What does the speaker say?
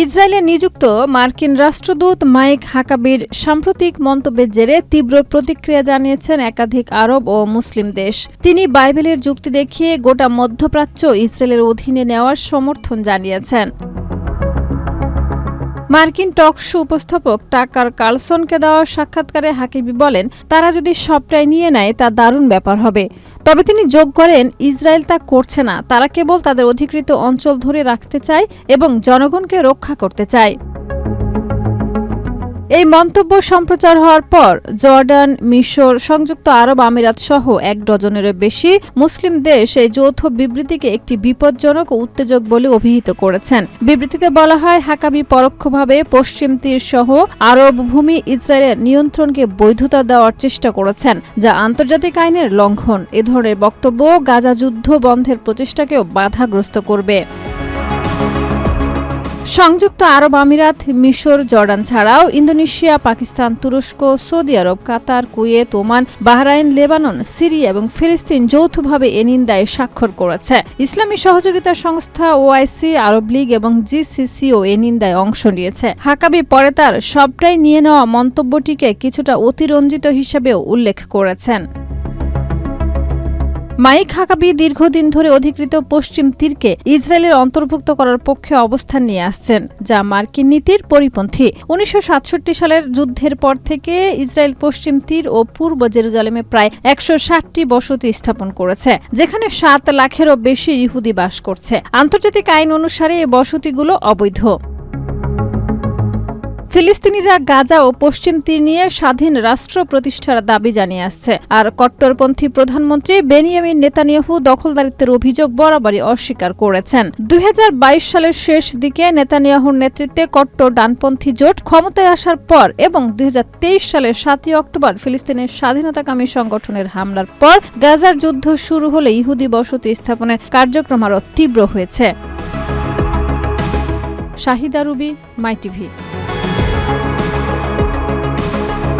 ইসরায়েলে নিযুক্ত মার্কিন রাষ্ট্রদূত মাইক হাকাবির সাম্প্রতিক মন্তব্যের জেরে তীব্র প্রতিক্রিয়া জানিয়েছেন একাধিক আরব ও মুসলিম দেশ। তিনি বাইবেলের যুক্তি দেখিয়ে গোটা মধ্যপ্রাচ্য ইসরায়েলের অধীনে নেওয়ার সমর্থন জানিয়েছেন। মার্কিন টক শো উপস্থাপক টাকার কার্লসনকে দেওয়া সাক্ষাৎকারে হাকিবি বলেন, তারা যদি সবটাই নিয়ে নেয় তা দারুণ ব্যাপার হবে। তবে তিনি যোগ করেন, ইসরায়েল তা করছে না, তারা কেবল তাদের অধিকৃত অঞ্চল ধরে রাখতে চায় এবং জনগণকে রক্ষা করতে চায়। এই মন্তব্য সম্প্রচার হওয়ার পর জর্ডান, মিশর, সংযুক্ত আরব আমিরাত সহ 1 ডজনেরও বেশি মুসলিম দেশ এই যৌথ বিবৃতিকে একটি বিপজ্জনক ও উত্তেজক বলে অভিহিত করেছেন। বিবৃতিতে বলা হয়, হাকাবি পরোক্ষভাবে পশ্চিম তীর সহ আরব ভূমি ইসরায়েলের নিয়ন্ত্রণকে বৈধতা দেওয়ার চেষ্টা করেছেন, যা আন্তর্জাতিক আইনের লঙ্ঘন। এ ধরনের বক্তব্য গাজা যুদ্ধ বন্ধের প্রচেষ্টাকেও বাধাগ্রস্ত করবে। সংযুক্ত আরব আমিরাত, মিশর, জর্ডান ছাড়াও ইন্দোনেশিয়া, পাকিস্তান, তুরস্ক, সৌদি আরব, Qatar, Kuwait, Oman, Bahrain, Lebanon, Syria এবং ফিলিস্তিন যৌথভাবে এ নিন্দায় স্বাক্ষর করেছে। ইসলামী সহযোগিতা সংস্থা ওআইসি, আরব লীগ এবং জিসিসিও এ নিন্দায় অংশ নিয়েছে। হাকাবি পরে তার সবটাই নিয়ে নেওয়া মন্তব্যটিকে কিছুটা অতিরঞ্জিত হিসেবেও উল্লেখ করেছেন। মাইক হাকাবি দীর্ঘদিন ধরে অধিকৃত পশ্চিম তীরকে ইসরায়েলের অন্তর্ভুক্ত করার পক্ষে অবস্থান নিয়ে আসছেন, যা মার্কিন নীতির পরিপন্থী। 1967 সালের যুদ্ধের পর থেকে ইসরায়েল পশ্চিম তীর ও পূর্ব জেরুজালেমে প্রায় 160টি বসতি স্থাপন করেছে, যেখানে 7 লাখেরও বেশি ইহুদি বাস করছে। আন্তর্জাতিক আইন অনুসারে এই বসতিগুলো অবৈধ। ফিলিস্তিনিরা গাজা ও পশ্চিম তীর নিয়ে স্বাধীন রাষ্ট্র প্রতিষ্ঠার দাবি জানিয়ে আসছে, আর কট্টরপন্থী প্রধানমন্ত্রী বেনিয়ামিন নেতানিয়াহু দখলদারিত্বের অভিযোগ বরাবরই অস্বীকার করেছেন। 2022 সালের শেষ দিকে নেতানিয়াহুর নেতৃত্বে কট্টর ডানপন্থী জোট ক্ষমতায় আসার পর এবং 2023 সালের 7 অক্টোবর ফিলিস্তিনের স্বাধীনতাকামী সংগঠনের হামলার পর গাজার যুদ্ধ শুরু হলে ইহুদি বসতি স্থাপনের কার্যক্রম আরও তীব্র হয়েছে। শাহিদা রুবি, মাই টিভি।